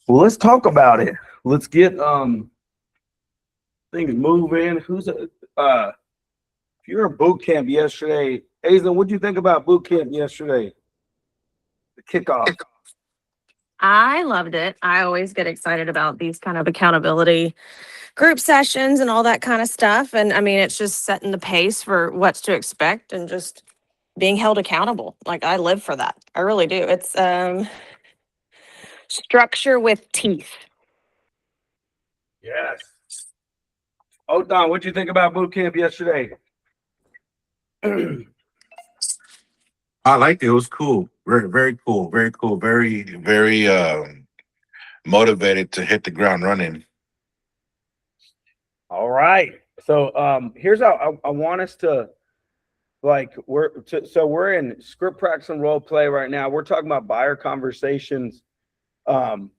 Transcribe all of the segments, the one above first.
Well, let's talk about it. Let's get things moving. If you're in boot camp yesterday, Aizen, what'd you think about boot camp yesterday? The kickoff. I loved it. I always get excited about these kind of accountability group sessions and all that kind of stuff. And I mean, it's just setting the pace for what's to expect and just being held accountable. Like I live for that. I really do. It's structure with teeth. Yes. Oh, Don, what'd you think about boot camp yesterday? I liked it. It was cool. Very, very cool. Very cool. Very, very motivated to hit the ground running. All right. So here's how I want us to we're in script practice and role play right now. We're talking about buyer conversations. Buyers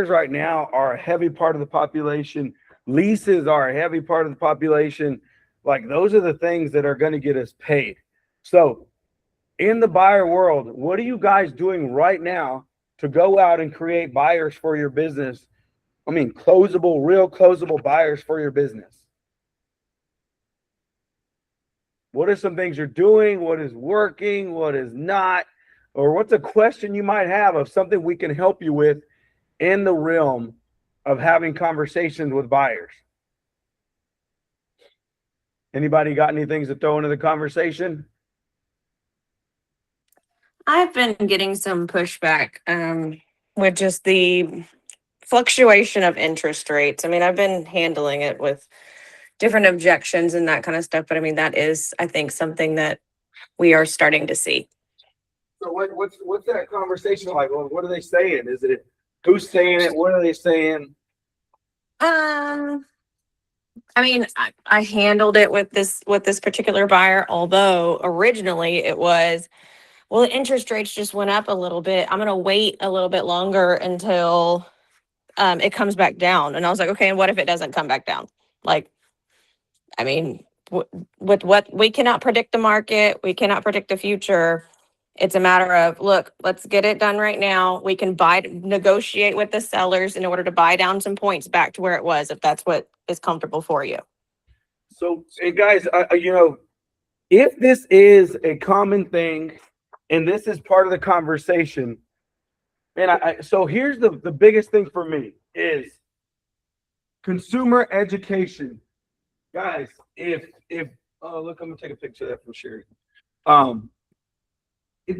right now are a heavy part of the population. Leases are a heavy part of the population. Like those are the things that are going to get us paid. So in the buyer world, what are you guys doing right now to go out and create buyers for your business? I mean, real closable buyers for your business. What are some things you're doing? What is working? What is not? Or what's a question you might have of something we can help you with in the realm of having conversations with buyers? Anybody got any things to throw into the conversation? I've been getting some pushback with just the fluctuation of interest rates. I mean, I've been handling it with different objections and that kind of stuff. But I mean, that is, I think, something that we are starting to see. So what's that conversation like? Well, what are they saying? Is it who's saying it? What are they saying? I mean, I handled it with this particular buyer, although originally it was, well, the interest rates just went up a little bit. I'm going to wait a little bit longer until it comes back down. And I was like, okay, and what if it doesn't come back down? Like, I mean, with what we cannot predict the market, we cannot predict the future. It's a matter of, look, let's get it done right now. We can negotiate with the sellers in order to buy down some points back to where it was, if that's what is comfortable for you. So, hey guys, if this is a common thing and this is part of the conversation, and so here's the biggest thing for me is consumer education. Guys, if look, I'm gonna take a picture of that from Sherry.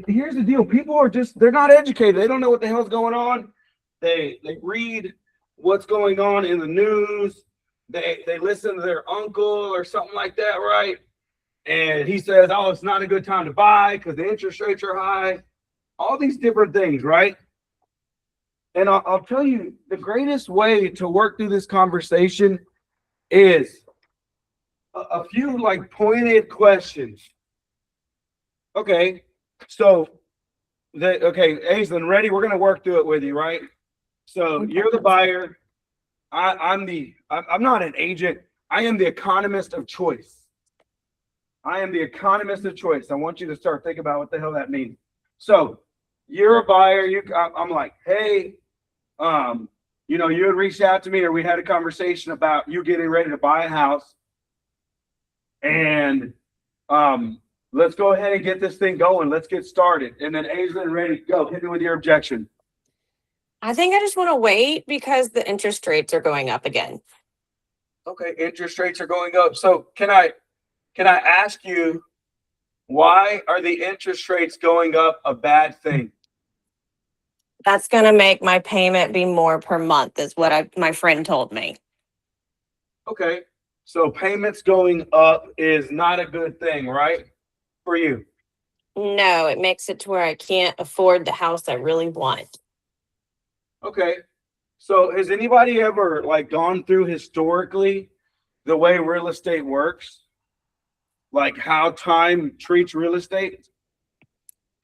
Here's the deal. People are they're not educated. They don't know what the hell's going on. They read what's going on in the news. They listen to their uncle or something like that, right? And he says, oh, it's not a good time to buy because the interest rates are high. All these different things, right? And I'll tell you, the greatest way to work through this conversation is a few like pointed questions. Okay. So, Aislinn, ready? We're going to work through it with you, right? So you're the buyer. I'm not an agent. I am the economist of choice. I am the economist of choice. I want you to start thinking about what the hell that means. So you're a buyer. I'm like, hey, you had reached out to me or we had a conversation about you getting ready to buy a house. And, let's go ahead and get this thing going. Let's get started. And then Aislinn, ready, go. Hit me with your objection. I think I just want to wait because the interest rates are going up again. Okay, interest rates are going up. So can I ask you, why are the interest rates going up a bad thing? That's going to make my payment be more per month is what my friend told me. Okay, so payments going up is not a good thing, right? For you? No, it makes it to where I can't afford the house I really want. Okay. So has anybody ever gone through historically the way real estate works? Like how time treats real estate?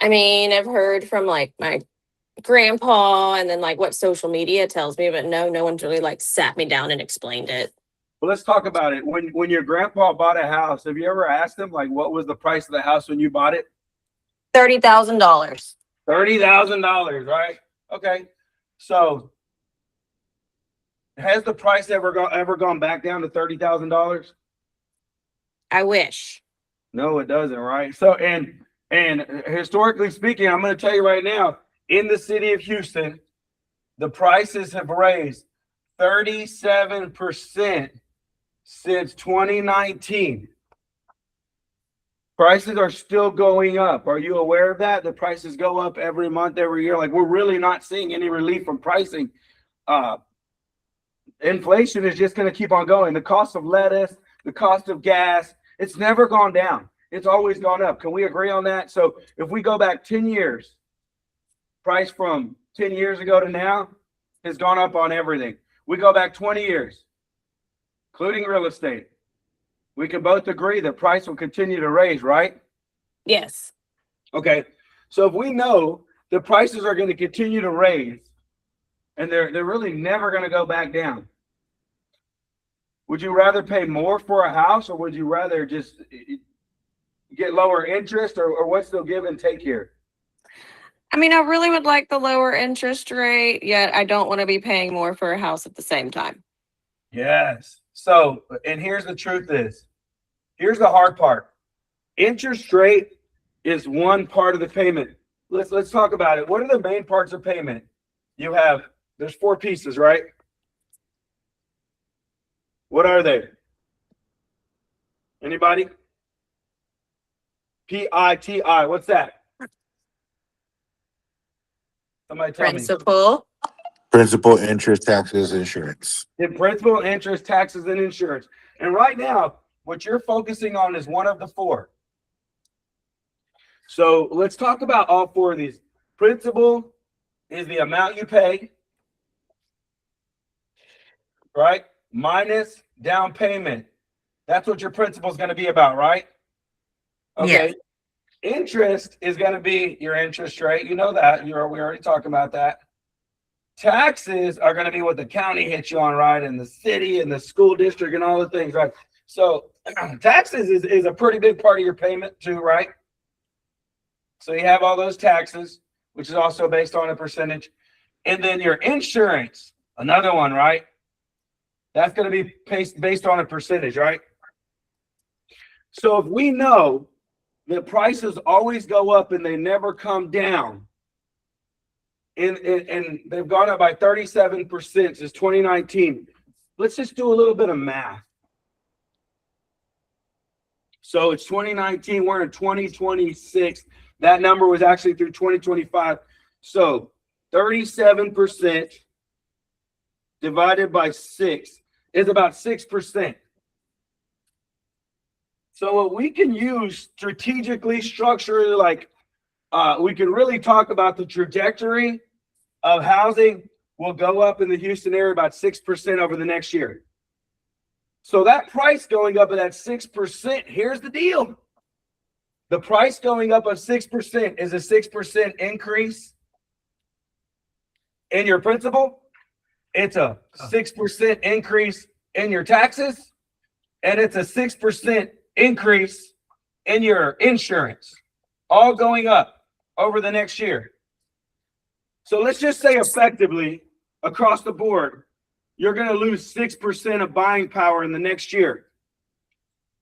I mean, I've heard from my grandpa and then what social media tells me, but no one's really sat me down and explained it. Well, let's talk about it. When your grandpa bought a house, have you ever asked him what was the price of the house when you bought it? $30,000. $30,000, right? Okay, so has the price ever gone back down to $30,000? I wish. No, it doesn't, right? So and historically speaking, I'm going to tell you right now, in the city of Houston, the prices have raised 37% since 2019. Prices are still going up. Are you aware of that? The prices go up every month, every year. Like, we're really not seeing any relief from pricing. Inflation is just going to keep on going. The cost of lettuce, the cost of gas, it's never gone down. It's always gone up. Can we agree on that? So if we go back 10 years, price from 10 years ago to now has gone up on everything. We go back 20 years, including real estate. We can both agree that price will continue to raise, right? Yes. Okay. So if we know the prices are going to continue to raise and they're really never going to go back down, would you rather pay more for a house, or would you rather just get lower interest, or what's the give and take here? I mean, I really would like the lower interest rate, yet I don't want to be paying more for a house at the same time. Yes. So, and here's the truth is, here's the hard part. Interest rate is one part of the payment. Let's talk about it. What are the main parts of payment? There's 4 pieces, right? What are they? Anybody? PITI. What's that? Somebody tell me. Principal, interest, taxes, insurance. In principal, interest, taxes, and insurance. And right now, what you're focusing on is one of the 4. So let's talk about all 4 of these. Principal is the amount you pay, right? Minus down payment. That's what your principal is going to be about, right? Okay. Yes. Interest is going to be your interest rate. You know that. We already talked about that. Taxes are going to be what the county hits you on, right? And the city and the school district and all the things, right? So taxes is a pretty big part of your payment too, right? So you have all those taxes, which is also based on a percentage. And then your insurance, another one, right? That's going to be based on a percentage, right? So if we know that prices always go up and they never come down, and they've gone up by 37% since 2019, let's just do a little bit of math. So it's 2019, we're in 2026. That number was actually through 2025. So 37% divided by 6 is about 6%. So what we can use strategically, structurally, like we can really talk about the trajectory of housing will go up in the Houston area about 6% over the next year. So that price going up at that 6%, here's the deal. The price going up of 6% is a 6% increase in your principal. It's a 6% increase in your taxes, and it's a 6% increase in your insurance, all going up over the next year. So let's just say effectively across the board, you're going to lose 6% of buying power in the next year.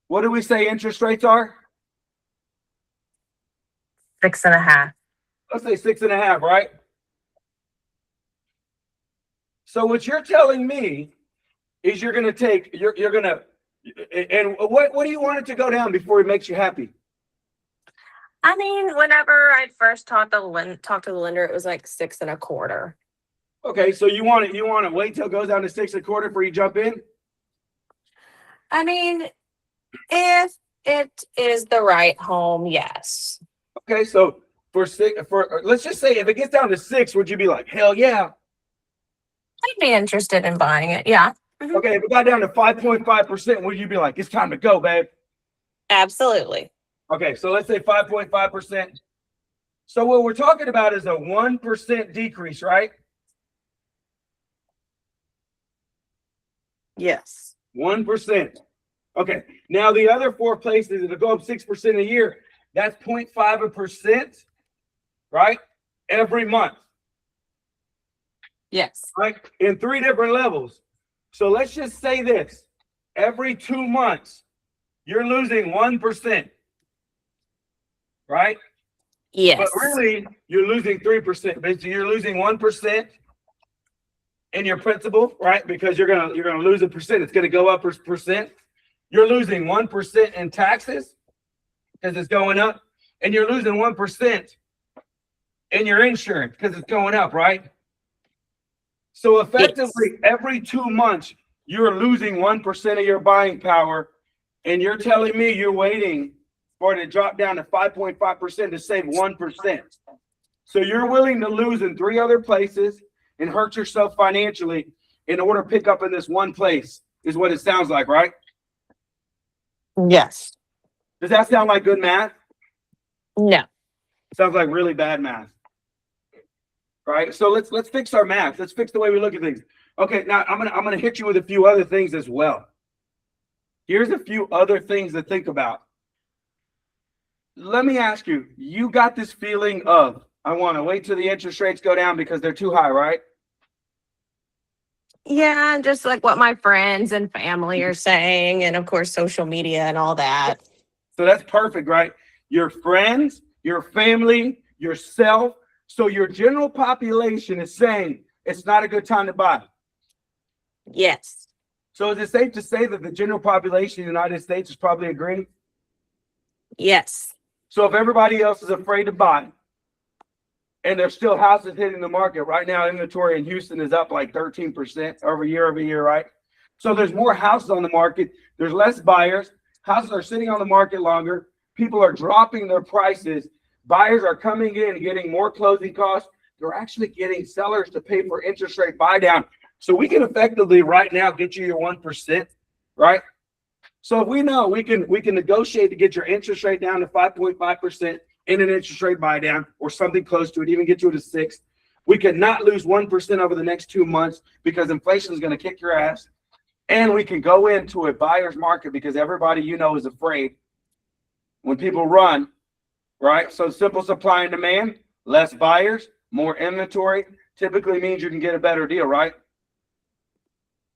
What do we say interest rates are? 6.5. Let's say 6.5, right? So what you're telling me is you're going to, and what do you want it to go down before it makes you happy? I mean, whenever I first talked to the lender, it was like 6.25. Okay, so you want to wait till it goes down to 6.25 before you jump in? I mean, if it is the right home, yes. Okay, so let's just say if it gets down to 6, would you be like, hell yeah? I'd be interested in buying it. Yeah. Mm-hmm. Okay, if it got down to 5.5%, would you be like, it's time to go, babe? Absolutely. Okay, so let's say 5.5%. So what we're talking about is a 1% decrease, right? Yes. 1%. Okay, now the other 4 places that'll go up 6% a year, that's 0.5%, right? Every month. Yes. right? In 3 different levels. So let's just say this. Every 2 months, you're losing 1%, right? But Yes. really, you're losing 3%. Basically, you're losing 1% in your principal, right? Because you're gonna lose a percent. It's gonna go up a percent. You're losing 1% in taxes because it's going up, and you're losing 1% in your insurance because it's going up, right? So Yes. effectively, every 2 months, you're losing 1% of your buying power, and you're telling me you're waiting for it to drop down to 5.5% to save 1%. So you're willing to lose in 3 other places and hurt yourself financially in order to pick up in this one place, is what it sounds like, right? Yes. Does that sound like good math? No. Sounds like really bad math. Right? So let's fix our math. Let's fix the way we look at things. Okay, now I'm gonna hit you with a few other things as well. Here's a few other things to think about. Let me ask you, you got this feeling of, I want to wait till the interest rates go down because they're too high, right? Yeah, just like what my friends and family are saying, and of course, social media and all that. So that's perfect, right? Your friends, your family, yourself. So your general population is saying it's not a good time to buy. Yes. So is it safe to say that the general population of the United States is probably agreeing? Yes. So if everybody else is afraid to buy, and there's still houses hitting the market right now, inventory in Houston is up like 13% over year, right? So there's more houses on the market. There's less buyers. Houses are sitting on the market longer. People are dropping their prices. Buyers are coming in and getting more closing costs. They're actually getting sellers to pay for interest rate buy down. So we can effectively right now get you your 1%, right? So if we know we can negotiate to get your interest rate down to 5.5% in an interest rate buy down or something close to it, even get you to 6. We could not lose 1% over the next 2 months because inflation is going to kick your ass. And we can go into a buyer's market because everybody is afraid when people run, right? So simple supply and demand, less buyers, more inventory typically means you can get a better deal, right?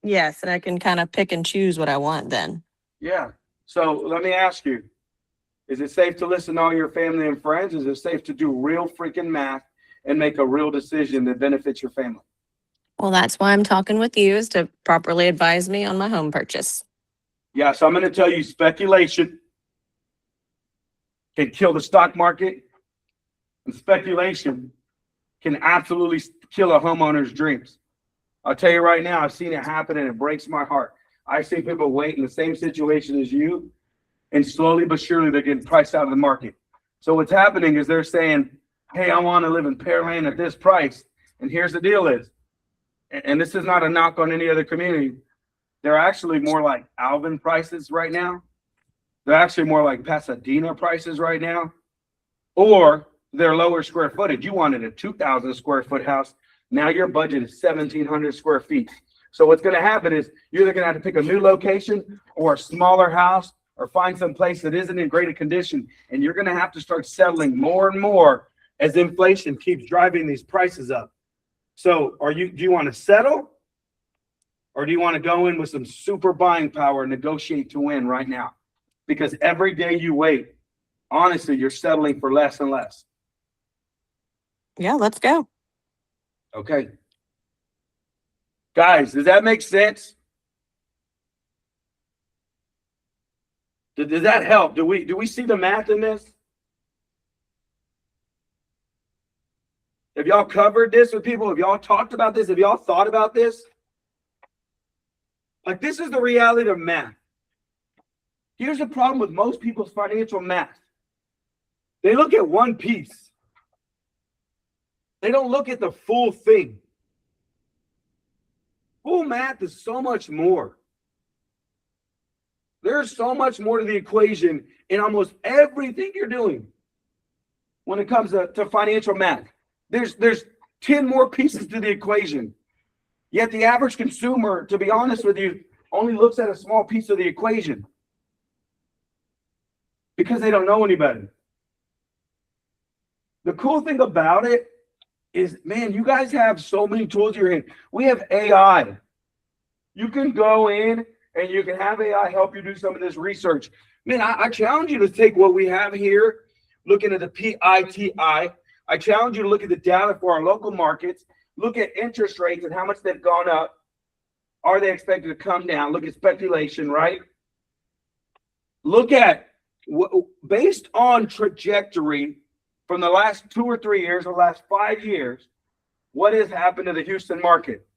Yes, and I can kind of pick and choose what I want then. Yeah. So let me ask you, is it safe to listen to all your family and friends? Is it safe to do real freaking math and make a real decision that benefits your family? Well, that's why I'm talking with you, is to properly advise me on my home purchase. Yeah, so I'm going to tell you, speculation can kill the stock market, and speculation can absolutely kill a homeowner's dreams. I'll tell you right now, I've seen it happen and it breaks my heart. I see people wait in the same situation as you, and slowly but surely they're getting priced out of the market. So what's happening is they're saying, hey, I want to live in Pearland at this price. And here's the deal is, and this is not a knock on any other community, they're actually more like Alvin prices right now. They're actually more like Pasadena prices right now. Or they're lower square footage. You wanted a 2,000 square foot house. Now your budget is 1,700 square feet. So what's going to happen is you're either going to have to pick a new location or a smaller house or find some place that isn't in great condition. And you're going to have to start settling more and more as inflation keeps driving these prices up. So do you want to settle, or do you want to go in with some super buying power and negotiate to win right now? Because every day you wait, honestly, you're settling for less and less. Yeah, let's go. Okay. Guys, does that make sense? Does that help? Do we see the math in this? Have y'all covered this with people? Have y'all talked about this? Have y'all thought about this? Like, this is the reality of math. Here's the problem with most people's financial math. They look at one piece. They don't look at the full thing. Full math is so much more. There's so much more to the equation in almost everything you're doing when it comes to financial math. There's 10 more pieces to the equation. Yet the average consumer, to be honest with you, only looks at a small piece of the equation because they don't know any better. The cool thing about it is, man, you guys have so many tools in your hand. We have AI. You can go in and you can have AI help you do some of this research. Man, I challenge you to take what we have here, looking at the PITI. I challenge you to look at the data for our local markets, look at interest rates and how much they've gone up. Are they expected to come down? Look at speculation, right? Look at, based on trajectory from the last 2 or 3 years, or last 5 years, what has happened to the Houston market?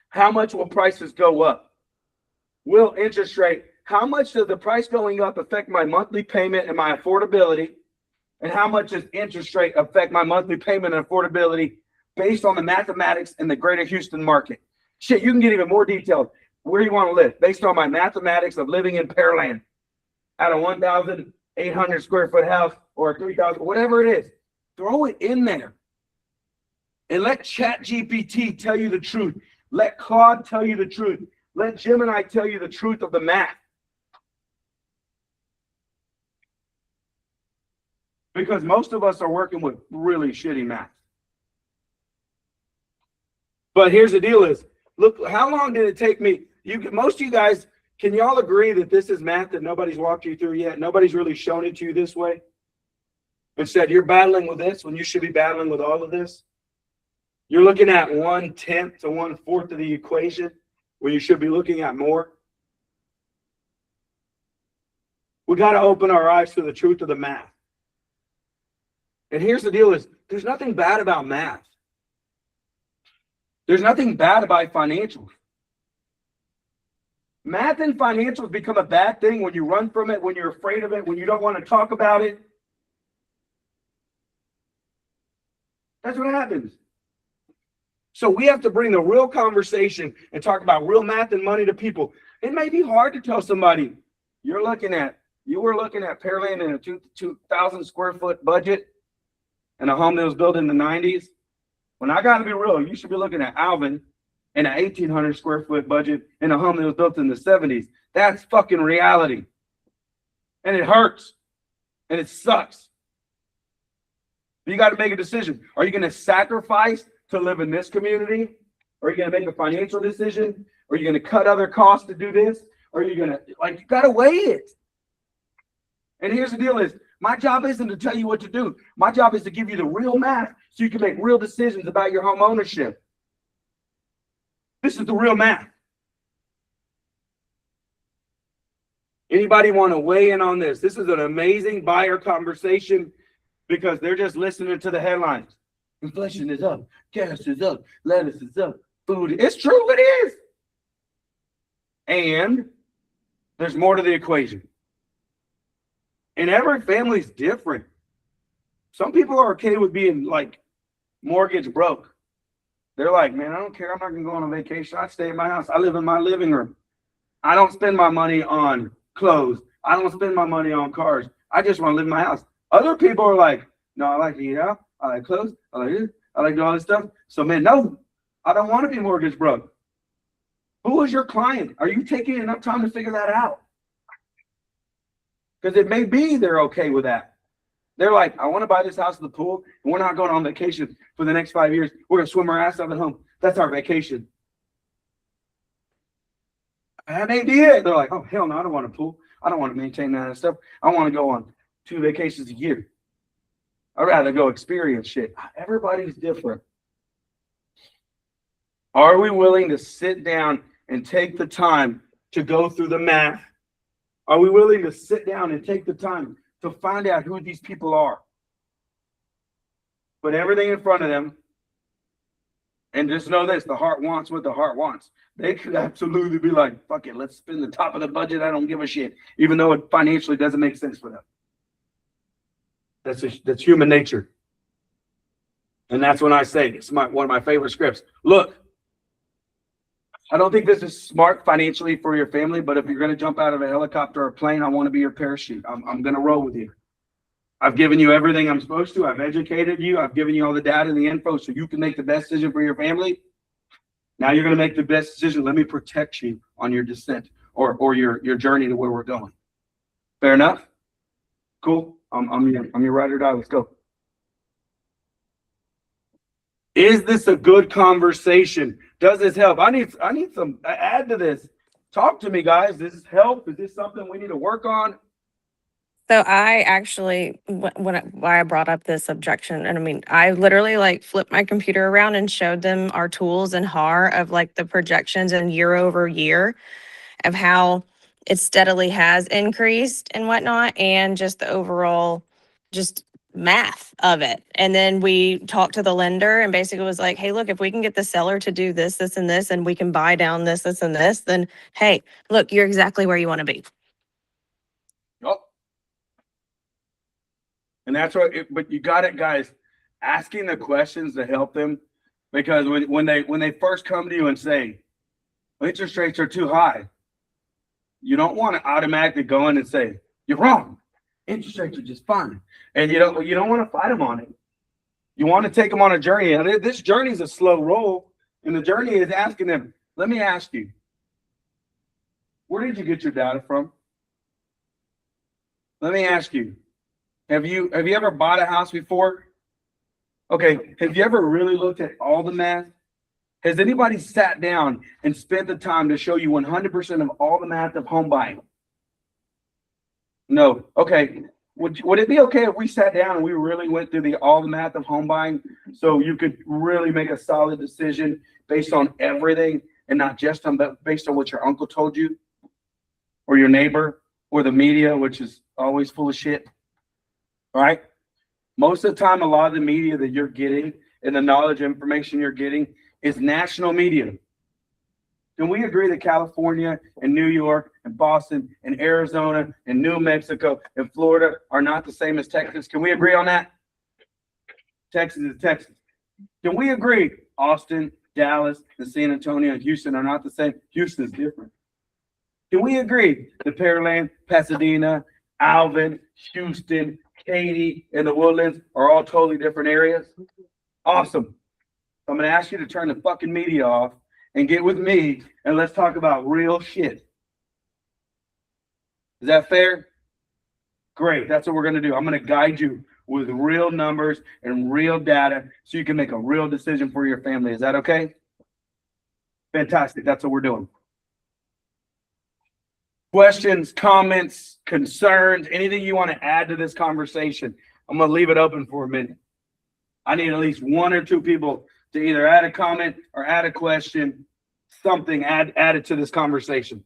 How much will prices go up? Will interest rate, how much does the price going up affect my monthly payment and my affordability? And how much does interest rate affect my monthly payment and affordability based on the mathematics in the greater Houston market? Shit, you can get even more detailed. Where you want to live based on my mathematics of living in Pearland at a 1,800 square foot house or a 3,000, whatever it is. Throw it in there and let ChatGPT tell you the truth. Let Claude tell you the truth. Let Gemini tell you the truth of the math. Because most of us are working with really shitty math. But here's the deal is, look, how long did it take me? Most of you guys, can y'all agree that this is math that nobody's walked you through yet? Nobody's really shown it to you this way? Instead, you're battling with this when you should be battling with all of this. You're looking at 1/10 to 1/4 of the equation when you should be looking at more. We got to open our eyes to the truth of the math. And here's the deal is, there's nothing bad about math. There's nothing bad about financials. Math and financials become a bad thing when you run from it, when you're afraid of it, when you don't want to talk about it. That's what happens. So we have to bring the real conversation and talk about real math and money to people. It may be hard to tell somebody, you were looking at Pearland in a 2,000 square foot budget and a home that was built in the 90s. When I got to be real, you should be looking at Alvin in an 1,800 square foot budget in a home that was built in the 70s. That's fucking reality. And it hurts. And it sucks. You got to make a decision. Are you going to sacrifice to live in this community? Or are you going to make a financial decision? Or are you going to cut other costs to do this? Or are you going to, you got to weigh it. And here's the deal is, my job isn't to tell you what to do. My job is to give you the real math so you can make real decisions about your home ownership. This is the real math. Anybody want to weigh in on this? This is an amazing buyer conversation because they're just listening to the headlines. Inflation is up, gas is up, lettuce is up, food. It's true, it is. And there's more to the equation. And every family's different. Some people are okay with being mortgage broke. They're like, man, I don't care. I'm not going to go on a vacation. I stay in my house. I live in my living room. I don't spend my money on clothes. I don't spend my money on cars. I just want to live in my house. Other people are like, no, I like to eat out. I like clothes. I like this. I like all this stuff. So, man, no, I don't want to be mortgage broke. Who is your client? Are you taking enough time to figure that out? Because it may be they're okay with that. They're like, I want to buy this house with the pool, and we're not going on vacation for the next 5 years. We're going to swim our ass off at home. That's our vacation. And they did. They're like, oh, hell no, I don't want a pool. I don't want to maintain that stuff. I want to go on 2 vacations a year. I'd rather go experience shit. Everybody's different. Are we willing to sit down and take the time to go through the math? Are we willing to sit down and take the time to find out who these people are? Put everything in front of them. And just know this, the heart wants what the heart wants. They could absolutely be like, fuck it, let's spend the top of the budget. I don't give a shit. Even though it financially doesn't make sense for them. That's human nature. And that's when I say, it's one of my favorite scripts. Look, I don't think this is smart financially for your family, but if you're going to jump out of a helicopter or a plane, I want to be your parachute. I'm going to roll with you. I've given you everything I'm supposed to. I've educated you. I've given you all the data and the info so you can make the best decision for your family. Now you're going to make the best decision. Let me protect you on your descent or your journey to where we're going. Fair enough? Cool. I'm your ride or die. Let's go. Is this a good conversation? Does this help? I need some add to this. Talk to me, guys. Does this help? Is this something we need to work on? So I actually, why I brought up this objection, and I mean, I literally like flipped my computer around and showed them our tools in HAR of like the projections and year over year of how it steadily has increased and whatnot, and just the overall just math of it. And then we talked to the lender and basically was like, hey, look, if we can get the seller to do this, this, and this, and we can buy down this, this, and this, then hey, look, you're exactly where you want to be. Oh. And that's what, but you got it, guys, asking the questions to help them, because when they first come to you and say interest rates are too high, you don't want to automatically go in and say you're wrong. Interest rates are just fine, and you don't want to fight them on it. You want to take them on a journey, and this journey is a slow roll. And the journey is asking them, let me ask you, where did you get your data from? Let me ask you, have you ever bought a house before? Okay, have you ever really looked at all the math? Has anybody sat down and spent the time to show you 100% of all the math of home buying? No. Okay. Would it be okay if we sat down and we really went through all the math of home buying, so you could really make a solid decision based on everything and not just based on what your uncle told you or your neighbor or the media, which is always full of shit? All right. Most of the time, a lot of the media that you're getting and the knowledge information you're getting is national media. Can we agree that California and New York and Boston and Arizona and New Mexico and Florida are not the same as Texas? Can we agree on that? Texas is Texas. Can we agree Austin, Dallas, and San Antonio and Houston are not the same? Houston is different. Can we agree that Pearland, Pasadena, Alvin, Houston, Katy, and the Woodlands are all totally different areas? Awesome. I'm going to ask you to turn the fucking media off and get with me, and let's talk about real shit. Is that fair? Great. That's what we're going to do. I'm going to guide you with real numbers and real data so you can make a real decision for your family. Is that okay? Fantastic. That's what we're doing. Questions, comments, concerns, anything you want to add to this conversation? I'm going to leave it open for a minute. I need at least one or two people to either add a comment or add a question, something added to this conversation.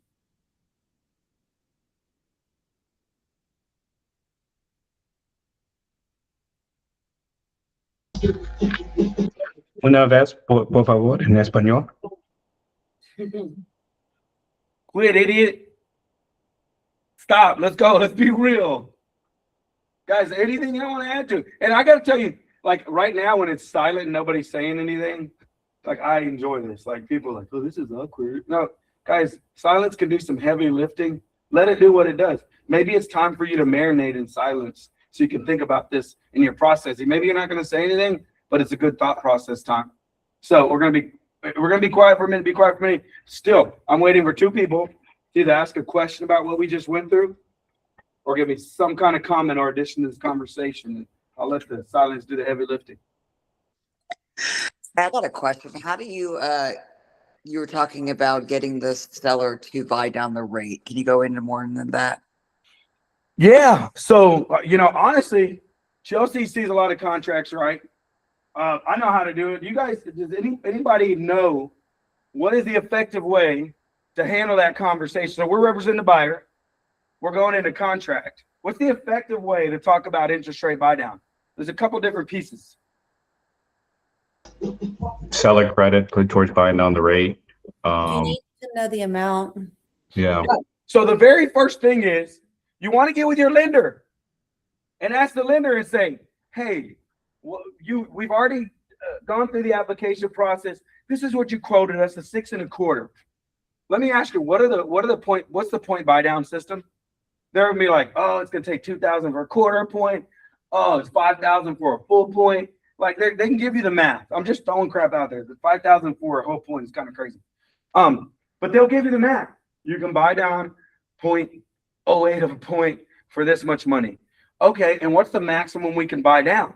Una vez, por favor, en español. Quit, idiot. Stop. Let's go. Let's be real. Guys, anything you want to add to? And I got to tell you, like right now when it's silent and nobody's saying anything, like I enjoy this. Like people are like, oh, this is awkward. No, guys, silence can do some heavy lifting. Let it do what it does. Maybe it's time for you to marinate in silence so you can think about this in your processing. Maybe you're not going to say anything, but it's a good thought process time. So we're gonna be quiet for a minute. Be quiet for a minute. Still, I'm waiting for two people to either ask a question about what we just went through, or give me some kind of comment or addition to this conversation. I'll let the silence do the heavy lifting. I got a question. How do you you were talking about getting the seller to buy down the rate? Can you go into more than that? Yeah. So, honestly, Chelsea sees a lot of contracts, right? I know how to do it. You guys, does anybody know what is the effective way to handle that conversation? So we're representing the buyer. We're going into contract. What's the effective way to talk about interest rate buy down? There's a couple different pieces. Seller credit, put towards buying down the rate. You need to know the amount. Yeah. So the very first thing is you want to get with your lender and ask the lender and say, hey, we've already gone through the application process. This is what you quoted us, the 6.25. Let me ask you, what's the point buy down system? They're gonna be like, oh, it's gonna take 2,000 for a quarter point. Oh, it's 5,000 for a full point. Like they can give you the math. I'm just throwing crap out there. The 5,000 for a whole point is kind of crazy. But they'll give you the math. You can buy down 0.08 of a point for this much money. Okay, and what's the maximum we can buy down?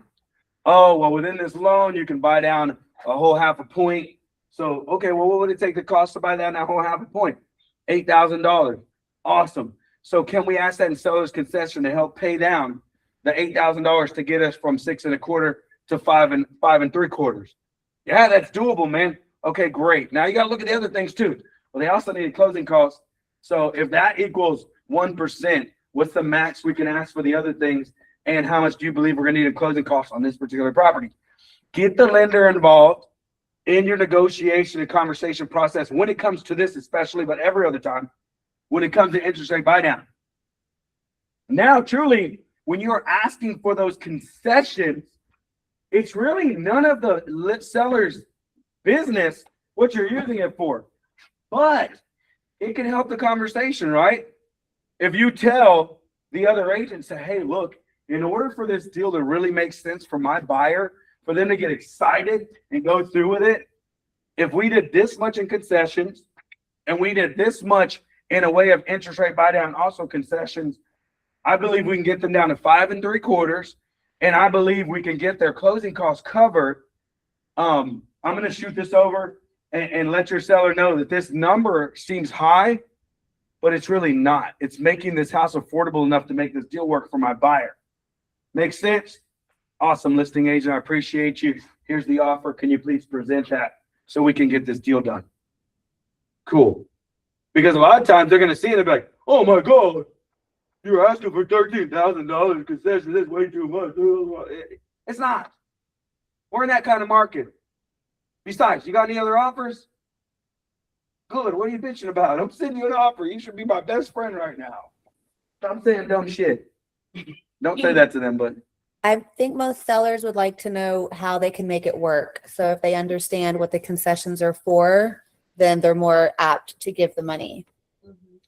Oh, well, within this loan, you can buy down a whole half a point. So, okay, well, what would it take the cost to buy that now whole half a point? $8,000. Awesome. So can we ask that in seller's concession to help pay down the $8,000 to get us from 6 1/4 to 5 3/4? Yeah, that's doable, man. Okay, great. Now you got to look at the other things too. Well, they also need closing costs. So if that equals 1%, what's the max we can ask for the other things? And how much do you believe we're going to need in closing costs on this particular property? Get the lender involved in your negotiation and conversation process when it comes to this, especially, but every other time when it comes to interest rate buy down. Now, truly, when you're asking for those concessions, it's really none of the seller's business what you're using it for, but it can help the conversation, right? If you tell the other agent, say, hey, look, in order for this deal to really make sense for my buyer, for them to get excited and go through with it, if we did this much in concessions and we did this much in a way of interest rate buy down, also concessions, I believe we can get them down to 5 3/4, and I believe we can get their closing costs covered. I'm going to shoot this over and let your seller know that this number seems high, but it's really not. It's making this house affordable enough to make this deal work for my buyer. Makes sense? Awesome, listing agent. I appreciate you. Here's the offer. Can you please present that so we can get this deal done? Cool. Because a lot of times they're going to see it and be like, oh my God, you're asking for $13,000 concession. That's way too much. It's not. We're in that kind of market. Besides, you got any other offers? Good. What are you bitching about? I'm sending you an offer. You should be my best friend right now. Stop saying dumb shit. Don't say that to them, but I think most sellers would like to know how they can make it work. So if they understand what the concessions are for, then they're more apt to give the money.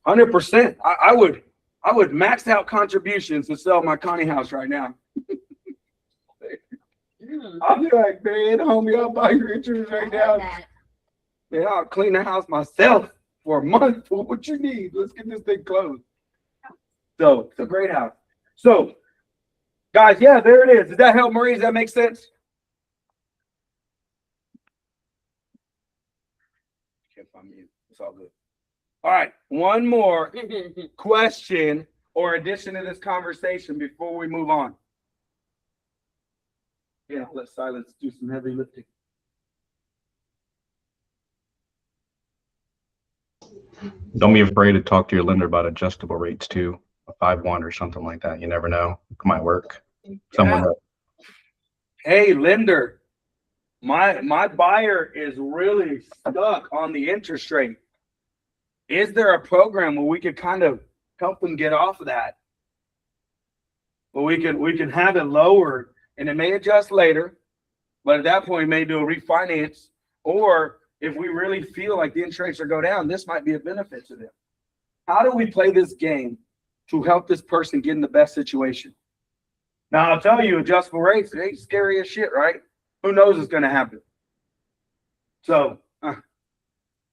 100%. I would max out contributions to sell my Connie house right now. I'll be like, man, homie, I'll buy your insurance right now. Man, I'll clean the house myself for a month. What you need? Let's get this thing closed. So it's a great house. So, guys, yeah, there it is. Does that help, Marie? Does that make sense? Can't find me. It's all good. All right, one more question or addition to this conversation before we move on. Yeah, let silence do some heavy lifting. Don't be afraid to talk to your lender about adjustable rates too. A 5/1 or something like that. You never know. It might work. Someone that Hey, lender, my buyer is really stuck on the interest rate. Is there a program where we could kind of help them get off of that? Well, we can have it lowered and it may adjust later, but at that point, we may do a refinance. Or if we really feel like the interest rates are go down, this might be a benefit to them. How do we play this game to help this person get in the best situation? Now, I'll tell you, adjustable rates, they scary as shit, right? Who knows what's going to happen? So,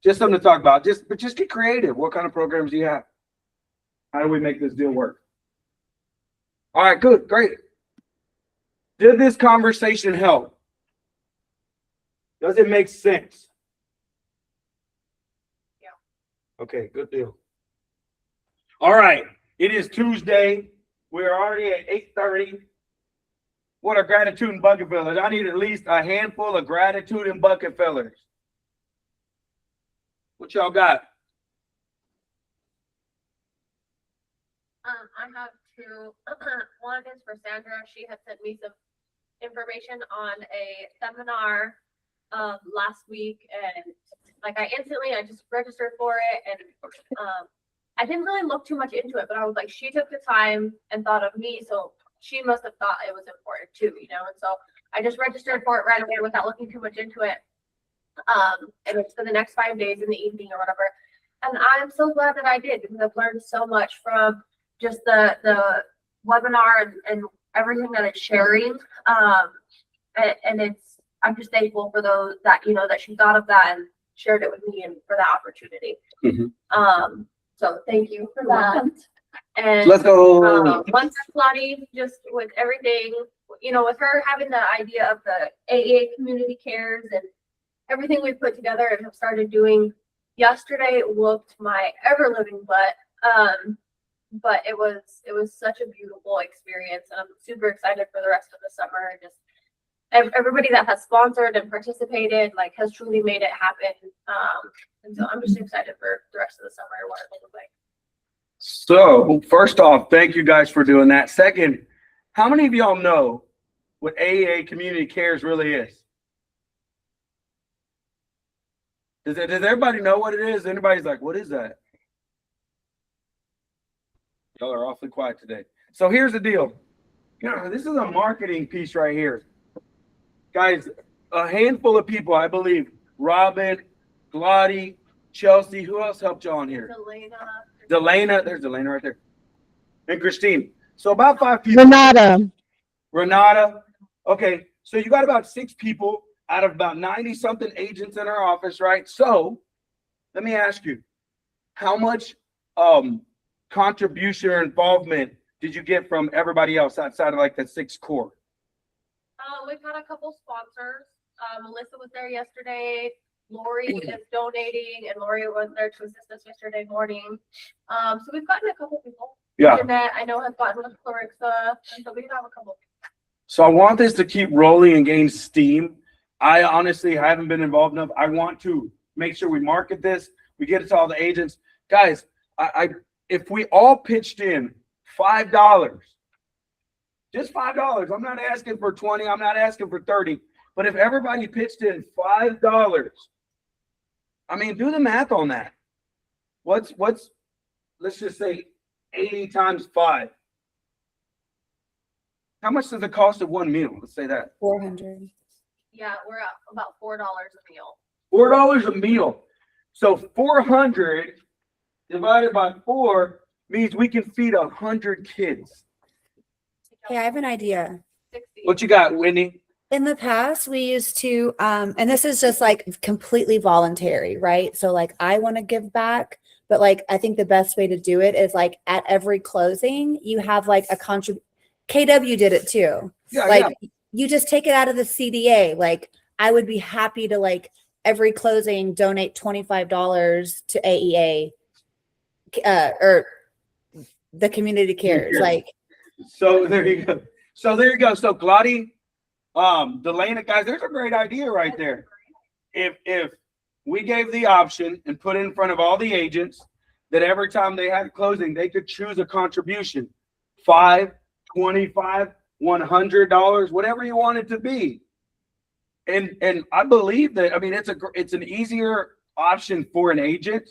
just something to talk about. Just get creative. What kind of programs do you have? How do we make this deal work? All right, good, great. Did this conversation help? Does it make sense? Yeah. Okay, good deal. All right, it is Tuesday. We're already at 8:30. What are gratitude and bucket fillers? I need at least a handful of gratitude and bucket fillers. What y'all got? I have two. One is for Sandra. She had sent me some information on a seminar last week, and like I just registered for it, and I didn't really look too much into it, but I was like, she took the time and thought of me, so she must have thought it was important too, you know. And so I just registered for it right away without looking too much into it. And it's for the next 5 days in the evening or whatever. And I'm so glad that I did, because I've learned so much from just the webinar and everything that it's sharing. And I'm just thankful for those that, you know, that she thought of that and shared it with me and for that opportunity. Mm-hmm. So thank you for that. And Let's go. once Lottie, just with everything, you know, with her having the idea of the AEA Community Cares and everything we put together and have started doing, yesterday whooped my ever living butt. But it was such a beautiful experience, and I'm super excited for the rest of the summer. And just everybody that has sponsored and participated, like, has truly made it happen. And so I'm just excited for the rest of the summer and what it looks like. So first off, thank you guys for doing that. Second, how many of y'all know what AEA Community Cares really is? Does everybody know what it is? Anybody's like, what is that? Y'all are awfully quiet today. So here's the deal. You know, this is a marketing piece right here. Guys, a handful of people, I believe, Robin, Glotty, Chelsea, who else helped you on here? Delana, there's Delana right there. And Christine. So about 5 people. Renata. Okay, so you got about 6 people out of about 90 something agents in our office, right? So let me ask you, how much contribution or involvement did you get from everybody else outside of like the 6 core? We've got a couple sponsors. Melissa was there yesterday. Lori is donating, and Lori was there to assist us yesterday morning. So we've gotten a couple people. Yeah. Jeanette, I know, has gotten with Clarissa, and so we have a couple. So I want this to keep rolling and gain steam. I honestly haven't been involved enough. I want to make sure we market this, we get it to all the agents. Guys, if we all pitched in $5, just $5, I'm not asking for 20, I'm not asking for 30, but if everybody pitched in $5, I mean, do the math on that. What's let's just say 80 times 5. How much does it cost of one meal? Let's say that. 400. Yeah, we're at about $4 a meal. $4 a meal. So 400 divided by 4 means we can feed 100 kids. Hey, I have an idea. 60. What you got, Whitney? In the past, we used to, and this is just like completely voluntary, right? So like, I want to give back, but like, I think the best way to do it is like at every closing, you have like a KW did it too. Yeah, like you just take it out of the CDA. Like I would be happy to like every closing donate $25 to AEA or the community cares. Like, so there you go. So Glotty, Delana, guys, there's a great idea right there. If we gave the option and put it in front of all the agents that every time they had a closing, they could choose a contribution, $5, $25, $100, whatever you want it to be. And I believe that, I mean, it's an easier option for an agent.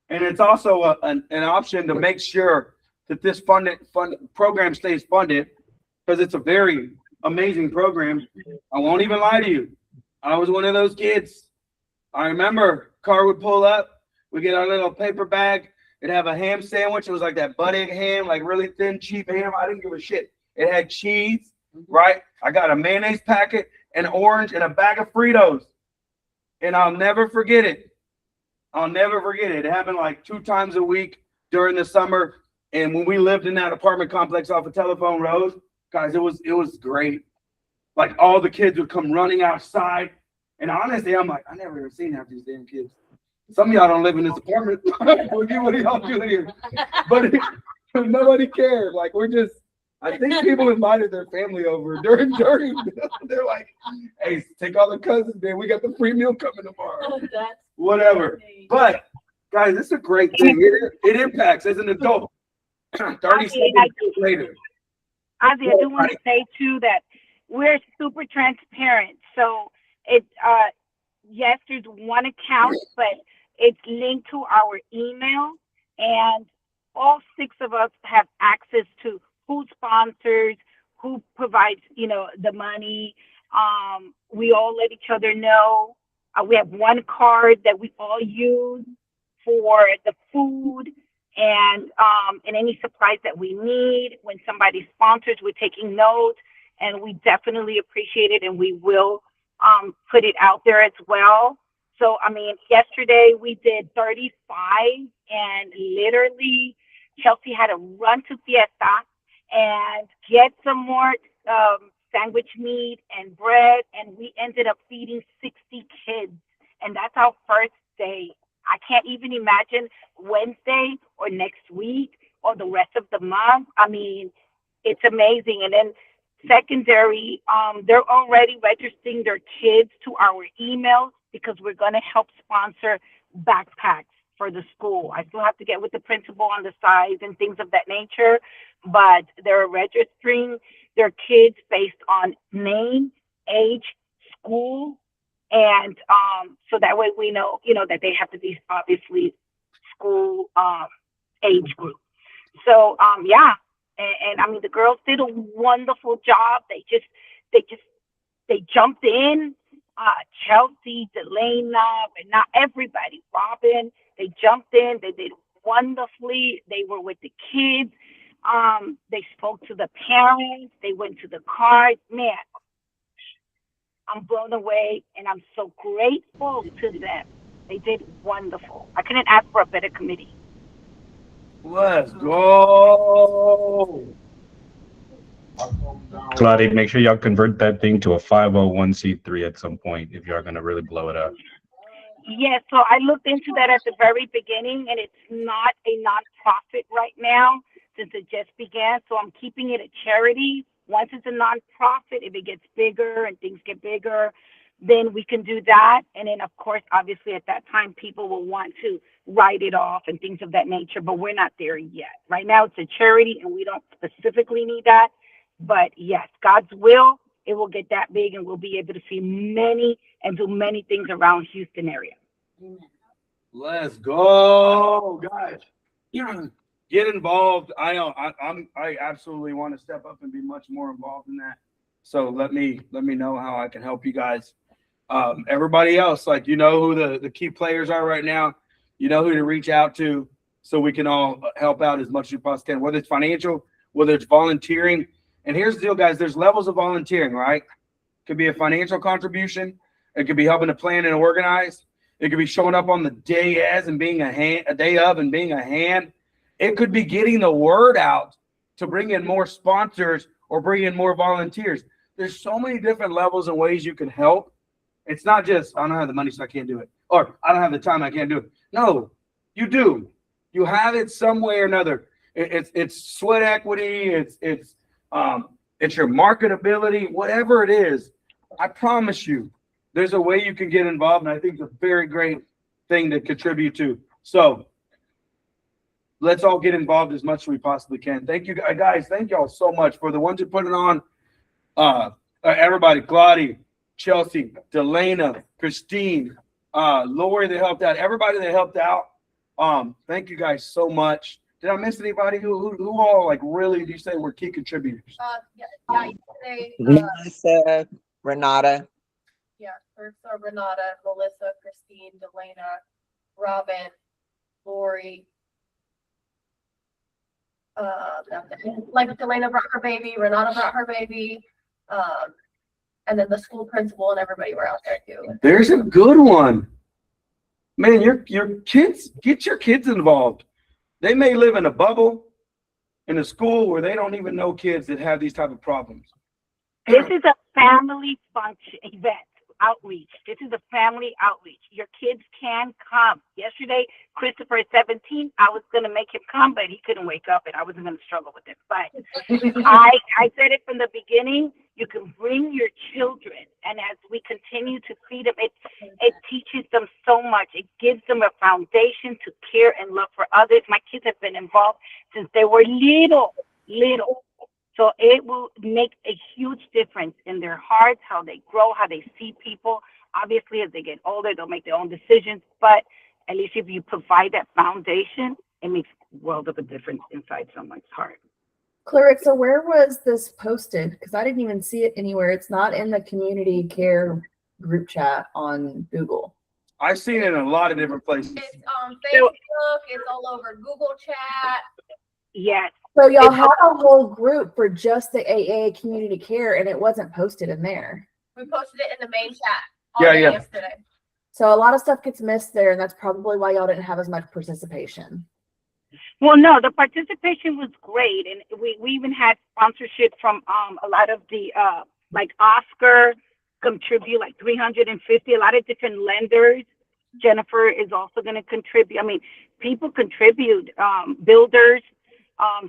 And it's also an option to make sure that this program stays funded, because it's a very amazing program. I won't even lie to you. I was one of those kids. I remember car would pull up, we get our little paper bag, it'd have a ham sandwich. It was like that butt egg ham, like really thin, cheap ham. I didn't give a shit. It had cheese, right? I got a mayonnaise packet, an orange, and a bag of Fritos. And I'll never forget it. I'll never forget it. It happened like 2 times a week during the summer. And when we lived in that apartment complex off of Telephone Road, guys, it was great. Like all the kids would come running outside. And honestly, I'm like, I never even seen half these damn kids. Some of y'all don't live in this apartment. What are y'all doing here? But nobody cared. Like I think people invited their family over during. They're like, hey, take all the cousins, man. We got the free meal coming tomorrow. Whatever. But guys, this is a great thing. It impacts as an adult. 30 seconds later. Ozzy, I do want to say too that we're super transparent. So it's yes, there's one account, but it's linked to our email, and all 6 of us have access to who sponsors, who provides, the money. We all let each other know. We have one card that we all use for the food and any supplies that we need. When somebody sponsors, we're taking notes, and we definitely appreciate it, and we will put it out there as well. So, I mean, yesterday we did 35, and literally Chelsea had to run to Fiesta and get some more sandwich meat and bread, and we ended up feeding 60 kids. And that's our first day. I can't even imagine Wednesday or next week or the rest of the month. I mean, it's amazing. And then secondary, they're already registering their kids to our emails because we're going to help sponsor backpacks for the school. I still have to get with the principal on the size and things of that nature, but they're registering their kids based on name, age, school, and so that way we know, that they have to be obviously school age group. So yeah, and I mean the girls did a wonderful job. They jumped in. Chelsea, Delana, and not everybody. Robin, they jumped in. They did wonderfully. They were with the kids. They spoke to the parents. They went to the cars. Man, I'm blown away, and I'm so grateful to them. They did wonderful. I couldn't ask for a better committee. Let's go. Claudia, make sure y'all convert that thing to a 501c3 at some point if y'all gonna really blow it up. Yes, so I looked into that at the very beginning, and it's not a nonprofit right now since it just began. So I'm keeping it a charity. Once it's a nonprofit, if it gets bigger and things get bigger, then we can do that. And then, of course, obviously at that time, people will want to write it off and things of that nature, but we're not there yet. Right now, it's a charity, and we don't specifically need that. But yes, God's will, it will get that big, and we'll be able to see many and do many things around Houston area. Let's go, guys. Get involved. I know I absolutely want to step up and be much more involved in that. So let me know how I can help you guys. Everybody else, like, who the key players are right now. You know who to reach out to, so we can all help out as much as we possibly can, whether it's financial, whether it's volunteering. And here's the deal, guys. There's levels of volunteering, right? It could be a financial contribution. It could be helping to plan and organize. It could be showing up on the day as and being a day of and being a hand. It could be getting the word out to bring in more sponsors or bring in more volunteers. There's so many different levels and ways you can help. It's not just, I don't have the money, so I can't do it. Or I don't have the time, I can't do it. No, you do. You have it some way or another. It's sweat equity. It's your marketability, whatever it is. I promise you, there's a way you can get involved, and I think it's a very great thing to contribute to. So let's all get involved as much as we possibly can. Thank you, guys. Thank y'all so much for the ones who put it on. Everybody, Claudia, Chelsea, Delana, Christine, Lori that helped out. Everybody that helped out. Thank you guys so much. Did I miss anybody? Who all really do you say were key contributors? Yeah, you say, Melissa, Renata. yeah, so Renata, Melissa, Christine, Delana, Robin, Lori. Like Delana brought her baby, Renata brought her baby, and then the school principal and everybody were out there too. There's a good one. Man, your kids, get your kids involved. They may live in a bubble in a school where they don't even know kids that have these type of problems. This is a family function event. Outreach. This is a family outreach. Your kids can come. Yesterday, Christopher is 17. I was going to make him come, but he couldn't wake up, and I wasn't going to struggle with it. But I said it from the beginning. You can bring your children, and as we continue to feed them, it teaches them so much. It gives them a foundation to care and love for others. My kids have been involved since they were little. So it will make a huge difference in their hearts, how they grow, how they see people. Obviously, as they get older, they'll make their own decisions. But at least if you provide that foundation, it makes a world of a difference inside someone's heart. Clarissa, where was this posted? Because I didn't even see it anywhere. It's not in the community care group chat on Google. I've seen it in a lot of different places. It's on Facebook, it's all over Google chat. Yes. So y'all had a whole group for just the AEA community care, and it wasn't posted in there. We posted it in the main chat all day yesterday. So a lot of stuff gets missed there, and that's probably why y'all didn't have as much participation. Well, no, the participation was great, and we even had sponsorship from a lot of the like Oscar contribute like 350, a lot of different lenders. Jennifer is also going to contribute. I mean, people contribute, builders,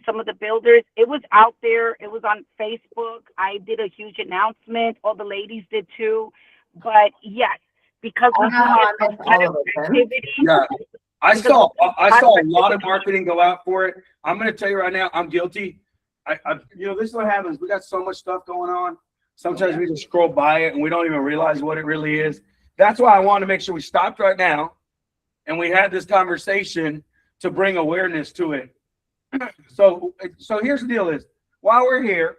some of the builders. It was out there. It was on Facebook. I did a huge announcement. All the ladies did too. But yes, because we do get a lot of activity. Yeah. I saw a lot of marketing go out for it. I'm going to tell you right now, I'm guilty. This is what happens. We got so much stuff going on. Sometimes we just scroll by it and we don't even realize what it really is. That's why I want to make sure we stopped right now and we had this conversation to bring awareness to it. So here's the deal is, while we're here,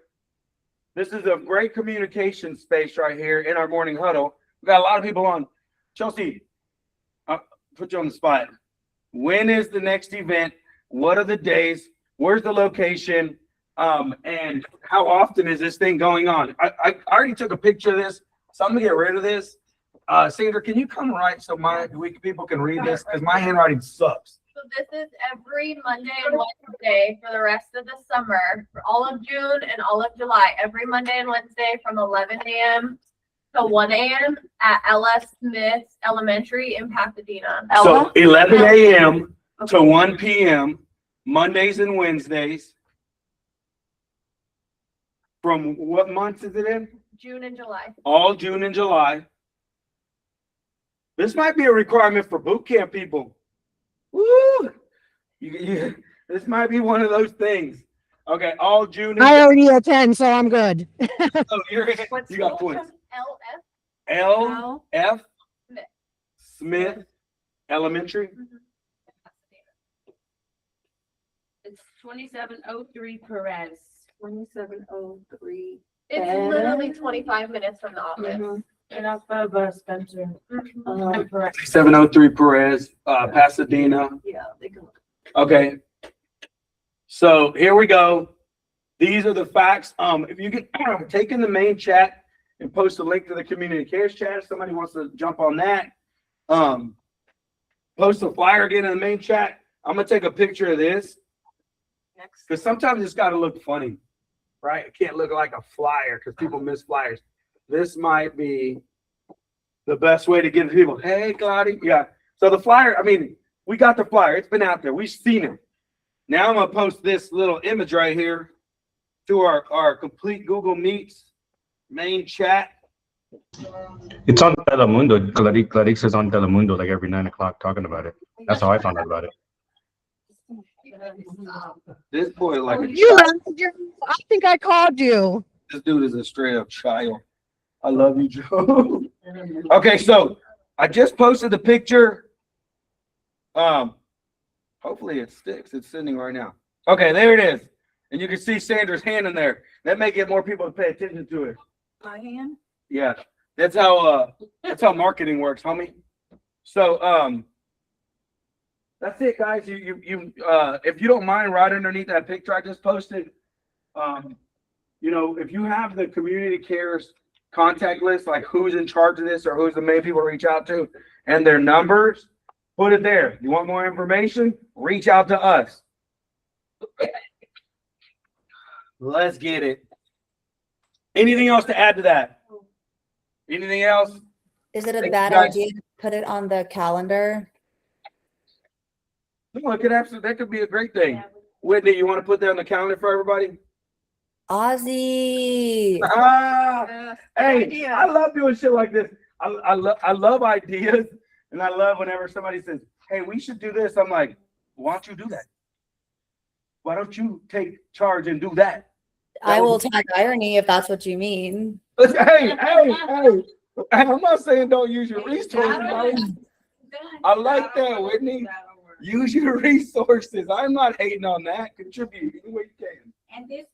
this is a great communication space right here in our morning huddle. We got a lot of people on. Chelsea, I'll put you on the spot. When is the next event? What are the days? Where's the location? And how often is this thing going on? I already took a picture of this, so I'm gonna get rid of this. Sandra, can you come right so people can read this? Because my handwriting sucks. So this is every Monday and Wednesday for the rest of the summer, for all of June and all of July, every Monday and Wednesday from 11 a.m. to 1 a.m. at L.S. Smith Elementary in Pasadena. So 11 a.m. to 1 p.m. Mondays and Wednesdays. From what months is it in? June and July. All June and July. This might be a requirement for boot camp people. Woo! This might be one of those things. Okay, all June. And I already attend, so I'm good. So you got points. LF. LF Smith. Smith Elementary. It's 2703 Perez. 2703. It's literally 25 minutes from the office. And off of Spencer. Mhm. Correct. 703 Perez, Pasadena. Yeah, they can. Okay. So here we go. These are the facts. If you can take in the main chat and post a link to the community cares chat, if somebody wants to jump on that. Post a flyer again in the main chat. I'm gonna take a picture of this because sometimes it's got to look funny, right? It can't look like a flyer because people miss flyers. This might be the best way to give people, hey, Claudia. Yeah. So the flyer, I mean, we got the flyer. It's been out there. We've seen it. Now I'm going to post this little image right here to our complete Google Meets main chat. It's on Telemundo. Clarix is on Telemundo like every 9 o'clock talking about it. That's how I found out about it. This boy like a You, child. I think I called you. This dude is a straight up child. I love you, Joe. Okay, so I just posted the picture. Hopefully it sticks. It's sitting right now. Okay, there it is. And you can see Sandra's hand in there. That may get more people to pay attention to it. My hand? Yeah, that's how marketing works, homie. So that's it, guys. You if you don't mind, right underneath that picture I just posted, if you have the community cares contact list, like who's in charge of this or who's the main people to reach out to and their numbers, put it there. You want more information? Reach out to us. Let's get it. Anything else to add to that? Anything else? Is it a Thank bad you, guys. idea to put it on the calendar? No, that could be a great thing. Whitney, you want to put that on the calendar for everybody? Ozzy. Hey, I love doing shit like this. I love ideas, and I love whenever somebody says, "Hey, we should do this." I'm like, "Why don't you do that? Why don't you take charge and do that?" I will tag irony if that's what you mean. Hey! I'm not saying don't use your resources. I like that, Whitney. Use your resources. I'm not hating on that. Contribute any way you can. And if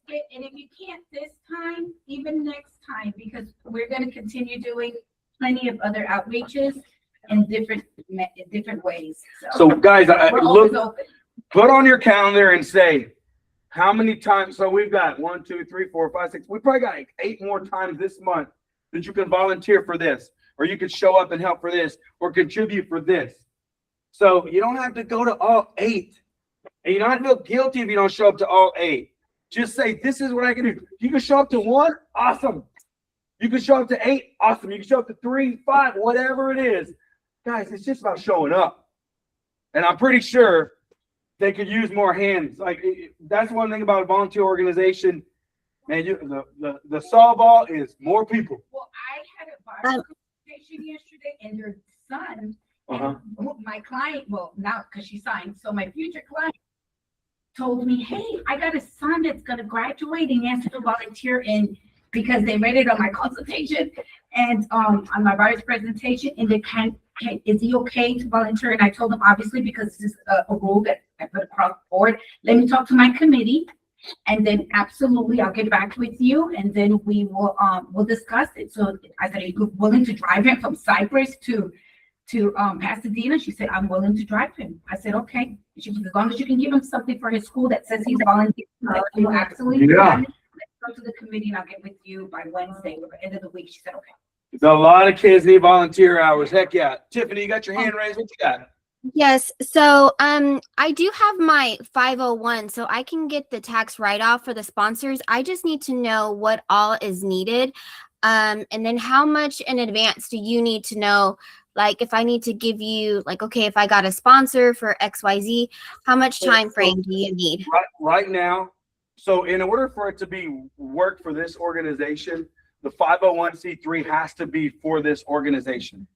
you can't this time, even next time, because we're going to continue doing plenty of other outreaches in different ways. So guys, we're always open. put on your calendar and say how many times. So we've got 1, 2, 3, 4, 5, 6. We probably got like 8 more times this month that you can volunteer for this, or you could show up and help for this, or contribute for this. So you don't have to go to all 8. And you don't have to feel guilty if you don't show up to all 8. Just say, this is what I can do. You can show up to 1, awesome. You can show up to 8, awesome. You can show up to 3, 5, whatever it is. Guys, it's just about showing up. And I'm pretty sure they could use more hands. Like, that's one thing about a volunteer organization. Man, the solve all is more people. Well, I had a buyer conversation yesterday, and their son, and my client, well, now because she signed, so my future client told me, hey, I got a son that's going to graduate and he has to volunteer in, because they read it on my consultation and on my buyer's presentation, and they is he okay to volunteer? And I told them, obviously, because this is a rule that I put across the board, let me talk to my committee, and then absolutely I'll get back with you, and then we will we'll discuss it. So I said, are you willing to drive him from Cypress to Pasadena? She said, I'm willing to drive him. I said, okay. She said, as long as you can give him something for his school that says he's volunteering. Absolutely. Yeah. Let's go to the committee and I'll get with you by Wednesday or the end of the week. She said, okay. A lot of kids need volunteer hours. Heck yeah. Tiffany, you got your hand raised. What you got? Yes. So I do have my 501, so I can get the tax write-off for the sponsors. I just need to know what all is needed. And then how much in advance do you need to know? Like if I need to give you, like, okay, if I got a sponsor for XYZ, how much time frame do you need? Right now. So in order for it to be work for this organization, the 501c3 has to be for this organization.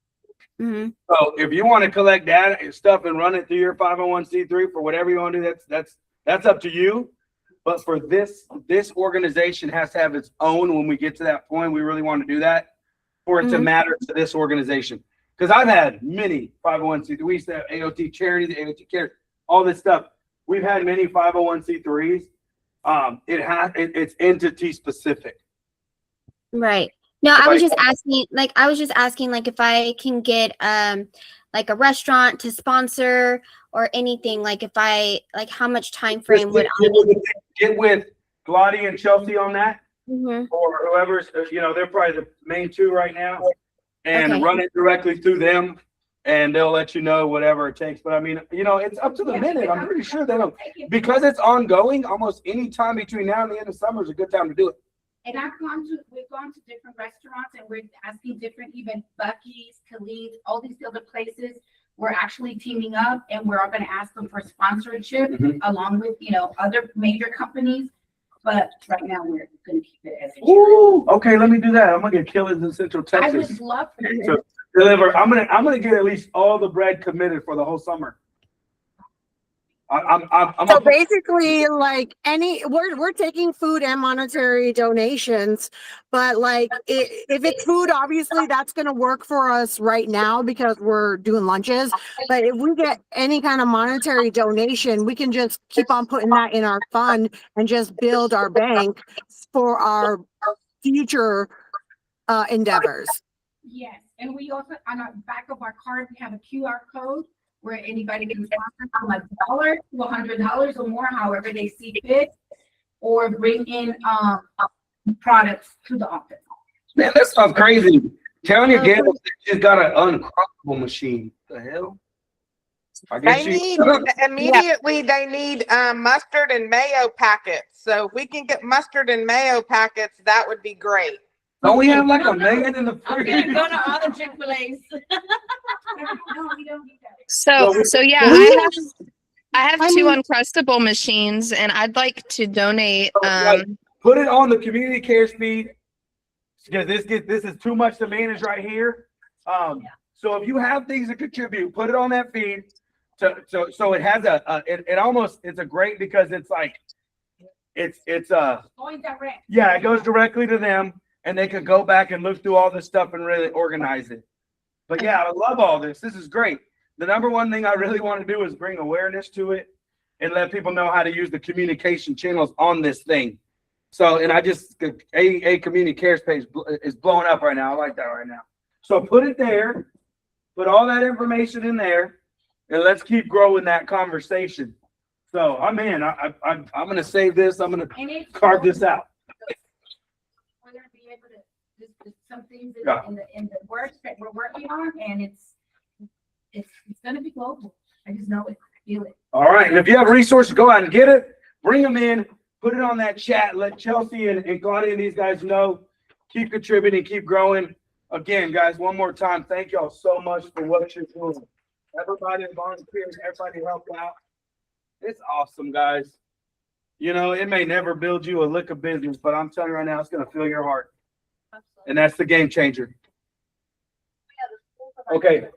Mm-hmm. So if you want to collect data and stuff and run it through your 501c3 for whatever you want to do, that's up to you. But for this organization has to have its own. When we get to that point, we really want to do that for it to matter to this organization. Because I've had many 501c3. We used to have AOT charity, the AOT care, all this stuff. We've had many 501c3s. It's entity specific. Right. No, I was just asking, like if I can get like a restaurant to sponsor or anything, like if I like how much time frame would I get with Glotty and Chelsea on that, Mm-hmm. or whoever's, they're probably the main two right now, and run it directly through them, and they'll let you know whatever it takes. But I mean, it's up to the minute. I'm pretty sure they don't, because it's ongoing. Almost any time between now and the end of summer is a good time to do it. And we've gone to different restaurants, and we're asking different, even Buc-ee's, Khalid's, all these other places. We're actually teaming up, and we're all going to ask them for sponsorship along with, other major companies. But right now we're going to keep it as a Ooh, okay, let me do that. I'm going to get Killers in Central Texas. I would love for you to deliver. I'm gonna get at least all the bread committed for the whole summer. So basically, like we're taking food and monetary donations, but like if it's food, obviously that's going to work for us right now because we're doing lunches. But if we get any kind of monetary donation, we can just keep on putting that in our fund and just build our bank for our future endeavors. Yes, and we also, on the back of our card, we have a QR code where anybody can sponsor from $1 to $100 or more, however they see fit, or bring in products to the office. Man, that sounds crazy. Tanya Gamble said she's got an uncrushable machine. The hell? I guess Immediately they need mustard and mayo packets. So if we can get mustard and mayo packets, that would be great. Don't we have like a million in the fridge? I'm gonna go to all the Chick-fil-A's. No, we don't need that. So yeah, I have two uncrustable machines, and I'd like to donate. Put it on the community cares feed, because this is too much to manage right here. So if you have things to contribute, put it on that feed. So it has it's a great, because it's like it's Going direct. yeah, it goes directly to them, and they can go back and look through all this stuff and really organize it. But yeah, I love all this. This is great. The number one thing I really want to do is bring awareness to it and let people know how to use the communication channels on this thing. So, and the AEA Community Cares page is blowing up right now. I like that right now. So put it there, put all that information in there, and let's keep growing that conversation. So I'm in. I'm going to save this. I'm going to carve this out. We're going to be able to some things in the works that we're working on, and it's going to be global. I just know it. do it. All right. And if you have resources, go out and get it. Bring them in. Put it on that chat. Let Chelsea and Claudia and these guys know. Keep contributing. Keep growing. Again, guys, one more time, thank y'all so much for what you're doing. Everybody volunteers, everybody helped out. It's awesome, guys. You know, it may never build you a lick of business, but I'm telling you right now, it's going to fill your heart. And that's the game changer. Okay.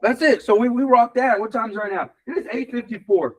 That's it. So we rocked that. What time is it right now? It is 8:54.